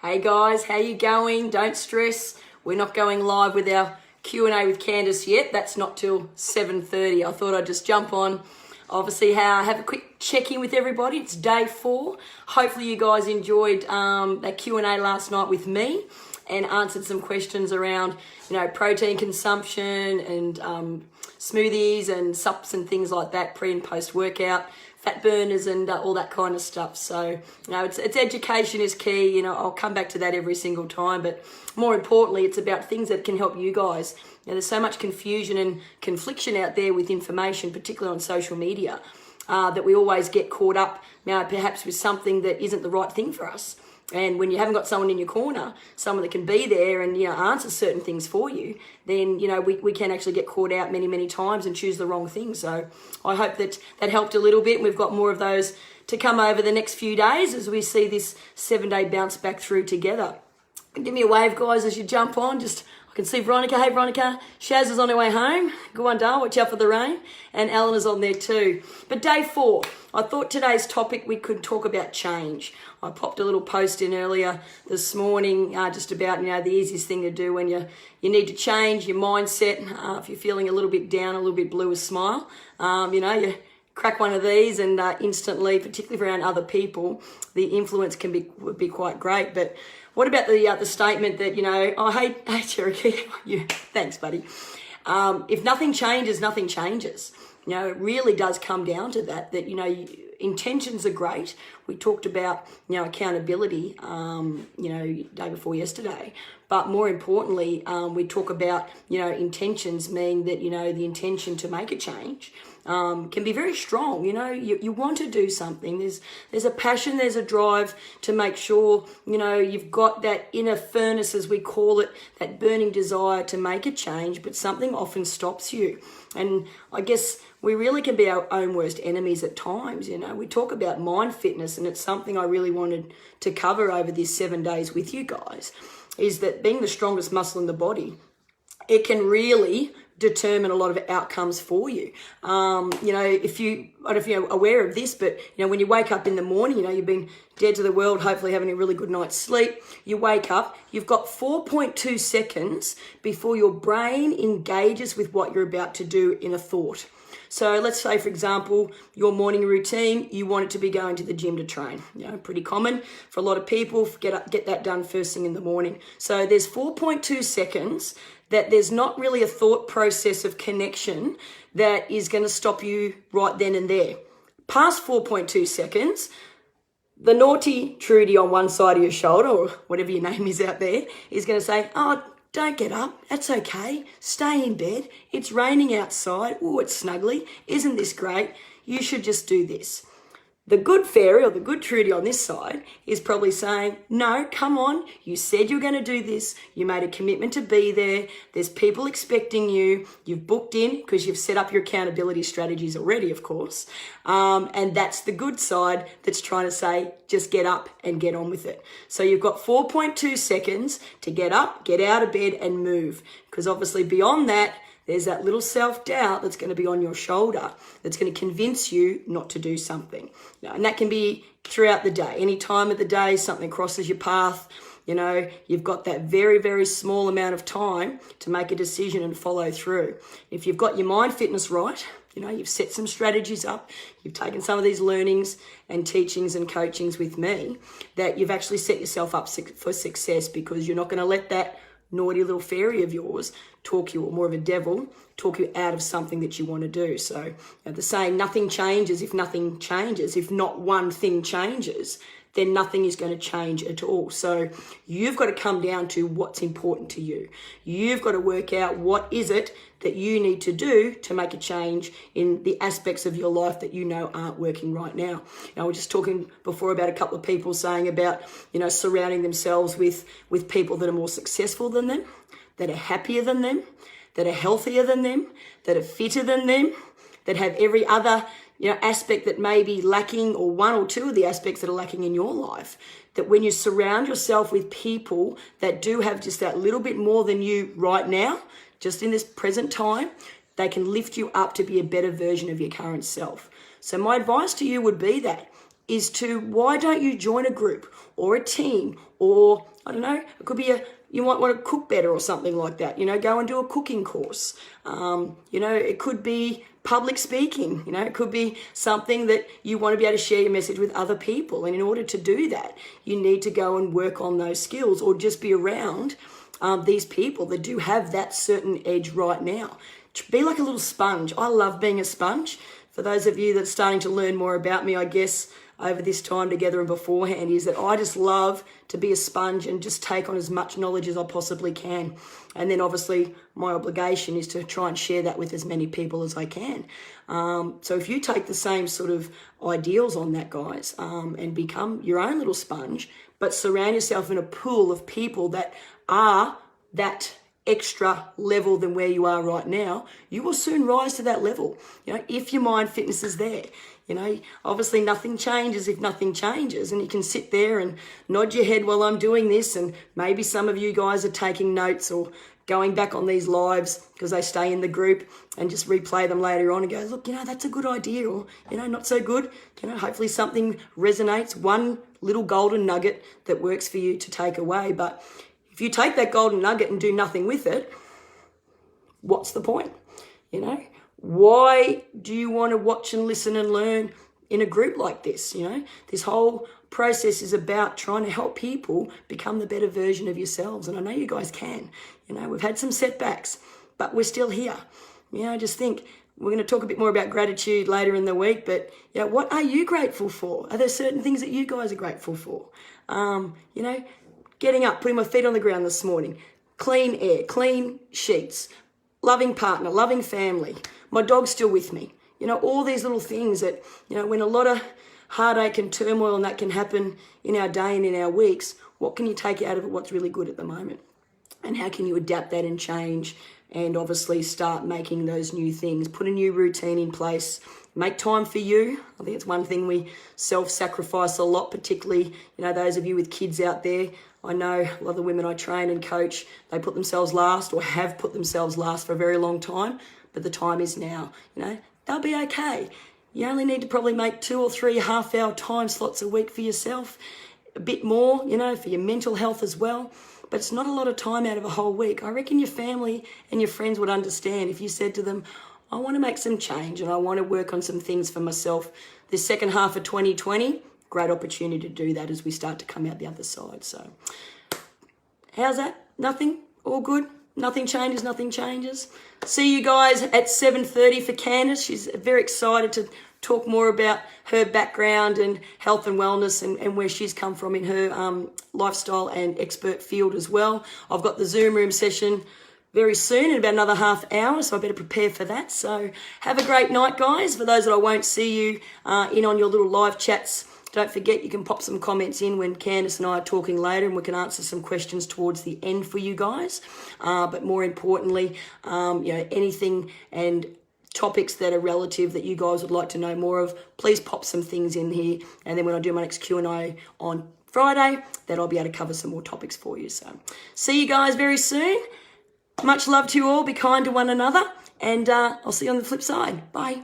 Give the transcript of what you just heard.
Hey guys, how you going? Don't stress. We're not going live with our Q&A with Candace yet. That's not till 7:30. I thought I'd just jump on. Obviously, have a quick check-in with everybody. It's day 4. Hopefully you guys enjoyed that Q&A last night with me and answered some questions around, protein consumption and smoothies and sups and things like that, pre and post workout, fat burners and all that kind of stuff. So, it's education is key. I'll come back to that every single time, but more importantly, it's about things that can help you guys. There's so much confusion and confliction out there with information, particularly on social media, that we always get caught up perhaps with something that isn't the right thing for us. And when you haven't got someone in your corner, someone that can be there and, answer certain things for you, then, we can actually get caught out many, many times and choose the wrong thing. So I hope that helped a little bit. We've got more of those to come over the next few days as we see this 7-day bounce back through together. Give me a wave, guys, as you jump on. I can see Veronica. Hey, Veronica. Shaz is on her way home. Good one, Dale. Watch out for the rain. And Ellen is on there too. But day 4, I thought today's topic we could talk about change. I popped a little post in earlier this morning just about, the easiest thing to do when you need to change your mindset. If you're feeling a little bit down, a little bit blue, a smile. You crack one of these and instantly, particularly around other people, the influence would be quite great. But what about the statement that, hey, Cherokee, thanks, buddy. If nothing changes, nothing changes. It really does come down to that, intentions are great. We talked about, accountability, day before yesterday. But more importantly, we talk about, intentions, meaning that, the intention to make a change can be very strong. You want to do something. There's a passion, there's a drive to make sure, you've got that inner furnace, as we call it, that burning desire to make a change, but something often stops you. And I guess we really can be our own worst enemies at times. We talk about mind fitness, and it's something I really wanted to cover over these 7 days with you guys, is that being the strongest muscle in the body, it can really determine a lot of outcomes for you. I don't know if you're aware of this, but when you wake up in the morning, you've been dead to the world, hopefully having a really good night's sleep. You wake up, you've got 4.2 seconds before your brain engages with what you're about to do in a thought. So let's say, for example, your morning routine, you want it to be going to the gym to train. Pretty common for a lot of people, get that done first thing in the morning. So there's 4.2 seconds that there's not really a thought process of connection that is going to stop you right then and there. Past 4.2 seconds, the naughty Trudy on one side of your shoulder, or whatever your name is out there, is going to say, oh, don't get up. That's okay. Stay in bed. It's raining outside. Oh, it's snuggly. Isn't this great? You should just do this. The good fairy, or the good Trudy on this side, is probably saying, no, come on. You said you were going to do this. You made a commitment to be there. There's people expecting you. You've booked in because you've set up your accountability strategies already, of course. And that's the good side that's trying to say, just get up and get on with it. So you've got 4.2 seconds to get up, get out of bed and move. Because obviously beyond that, there's that little self-doubt that's going to be on your shoulder that's going to convince you not to do something. And that can be throughout the day. Any time of the day, something crosses your path, you've got that very, very small amount of time to make a decision and follow through. If you've got your mind fitness right, you've set some strategies up, you've taken some of these learnings and teachings and coachings with me, that you've actually set yourself up for success, because you're not going to let that naughty little fairy of yours talk you, or more of a devil, talk you out of something that you want to do. So the saying, nothing changes if nothing changes. If not one thing changes, then nothing is going to change at all. So you've got to come down to what's important to you. You've got to work out what is it that you need to do to make a change in the aspects of your life that aren't working right now. We're just talking before about a couple of people saying about, surrounding themselves with people that are more successful than them, that are happier than them, that are healthier than them, that are fitter than them, that have every other aspect that may be lacking, or one or two of the aspects that are lacking in your life. That when you surround yourself with people that do have just that little bit more than you right now, just in this present time, they can lift you up to be a better version of your current self. So my advice to you would be that is to, why don't you join a group or a team, or I don't know, it could be you might want to cook better or something like that. Go and do a cooking course. It could be public speaking. It could be something that you want to be able to share your message with other people. And in order to do that, you need to go and work on those skills, or just be around these people that do have that certain edge right now. Be like a little sponge. I love being a sponge. For those of you that are starting to learn more about me, I guess, over this time together and beforehand, is that I just love to be a sponge and just take on as much knowledge as I possibly can. And then obviously my obligation is to try and share that with as many people as I can. So if you take the same sort of ideals on that, guys, and become your own little sponge, but surround yourself in a pool of people that are that extra level than where you are right now, you will soon rise to that level. If your mind fitness is there. Obviously nothing changes if nothing changes, and you can sit there and nod your head while I'm doing this, and maybe some of you guys are taking notes or going back on these lives because they stay in the group, and just replay them later on and go, look, that's a good idea, or, not so good. Hopefully something resonates, one little golden nugget that works for you to take away. But if you take that golden nugget and do nothing with it, what's the point? Why do you want to watch and listen and learn in a group like this? This whole process is about trying to help people become the better version of yourselves. And I know you guys can. We've had some setbacks, but we're still here. I just think we're going to talk a bit more about gratitude later in the week, but what are you grateful for? Are there certain things that you guys are grateful for? Getting up, putting my feet on the ground this morning, clean air, clean sheets, loving partner, loving family, my dog's still with me. All these little things that, when a lot of heartache and turmoil and that can happen in our day and in our weeks, what can you take out of it? What's really good at the moment? And how can you adapt that and change, and obviously start making those new things, put a new routine in place, make time for you. I think it's one thing we self-sacrifice a lot, particularly, those of you with kids out there. I know a lot of the women I train and coach, they put themselves last, or have put themselves last for a very long time, but the time is now. They'll be okay. You only need to probably make 2 or 3 half-hour time slots a week for yourself, a bit more, for your mental health as well. But it's not a lot of time out of a whole week. I reckon your family and your friends would understand if you said to them, I want to make some change and I want to work on some things for myself. This second half of 2020, great opportunity to do that as we start to come out the other side. So how's that? Nothing? All good? Nothing changes, nothing changes. See you guys at 7:30 for Candace. She's very excited to talk more about her background and health and wellness, and where she's come from in her lifestyle and expert field as well. I've got the Zoom room session very soon in about another half hour, so I better prepare for that. So have a great night, guys. For those that I won't see you in on your little live chats, don't forget you can pop some comments in when Candace and I are talking later, and we can answer some questions towards the end for you guys. But more importantly, anything and topics that are relative that you guys would like to know more of, please pop some things in here. And then when I do my next Q&A on Friday, then I'll be able to cover some more topics for you. So see you guys very soon. Much love to you all. Be kind to one another. And I'll see you on the flip side. Bye.